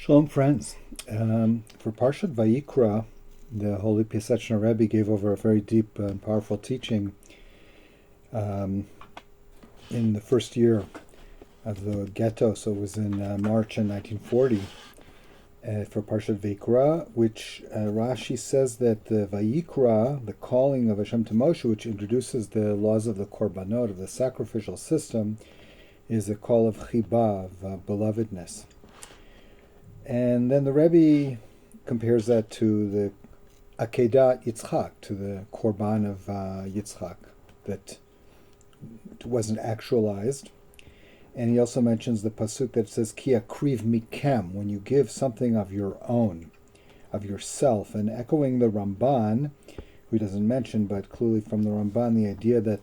Shalom, friends. For Parshat Vayikra, the holy Piaseczner Rebbe gave over a very deep and powerful teaching in the first year of the ghetto, so it was in March in 1940, for Parshat Vayikra, which Rashi says that the Vayikra, the calling of Hashem to Moshe, which introduces the laws of the korbanot, of the sacrificial system, is a call of chiba, of belovedness. And then the Rebbe compares that to the Akedat Yitzchak, to the Korban of Yitzchak, that wasn't actualized. And he also mentions the pasuk that says, Ki akriv mikem, when you give something of your own, of yourself, and echoing the Ramban, who he doesn't mention, but clearly from the Ramban, the idea that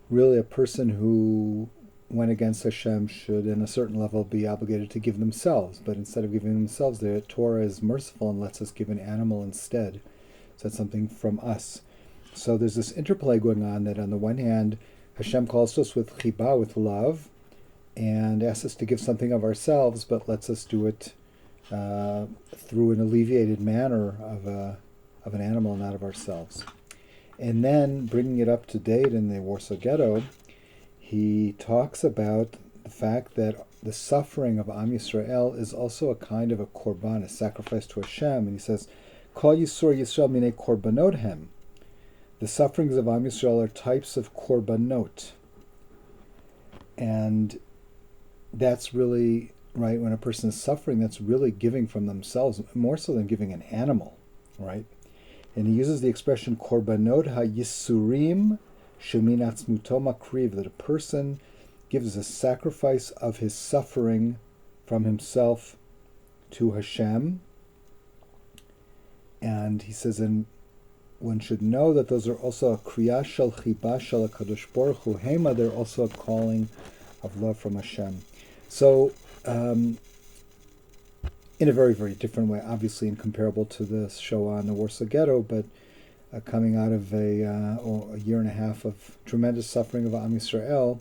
really a person who went against Hashem should, in a certain level, be obligated to give themselves. But instead of giving themselves, the Torah is merciful and lets us give an animal instead. So that's something from us. So there's this interplay going on that on the one hand, Hashem calls us with chiba, with love, and asks us to give something of ourselves, but lets us do it through an alleviated manner of an animal, not of ourselves. And then, bringing it up to date in the Warsaw Ghetto, he talks about the fact that the suffering of Am Yisrael is also a kind of a korban, a sacrifice to Hashem. And he says, Kol Yisur Yisrael Minei Korbanothem. The sufferings of Am Yisrael are types of korbanot. And that's really, right, when a person is suffering, that's really giving from themselves, more so than giving an animal, right? And he uses the expression korbanot ha-yisurim Sheminatz Mutoma Kriv, that a person gives a sacrifice of his suffering from himself to Hashem. And he says, and one should know that those are also a kriyah shel chiba shel HaKadosh Baruch Hu Hema, they're also a calling of love from Hashem. So, in a very, very different way, obviously incomparable to the Shoah in the Warsaw Ghetto, but coming out of a year and a half of tremendous suffering of Am Yisrael,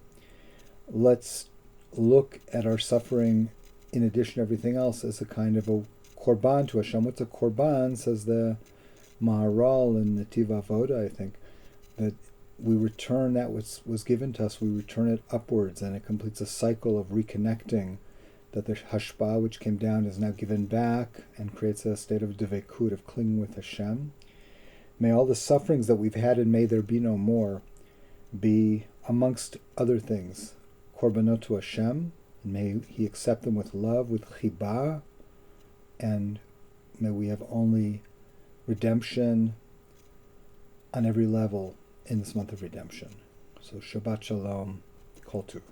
let's look at our suffering, in addition to everything else, as a kind of a korban to Hashem. What's a korban? Says the Maharal in the Tiv Avoda, I think, that we return that which was given to us, we return it upwards, and it completes a cycle of reconnecting, that the hashpah which came down is now given back and creates a state of devekut, of clinging with Hashem. May all the sufferings that we've had, and may there be no more, be, amongst other things, korbanot to Hashem. May He accept them with love, with chiba, and may we have only redemption on every level in this month of redemption. So Shabbat Shalom, Kol Tuv.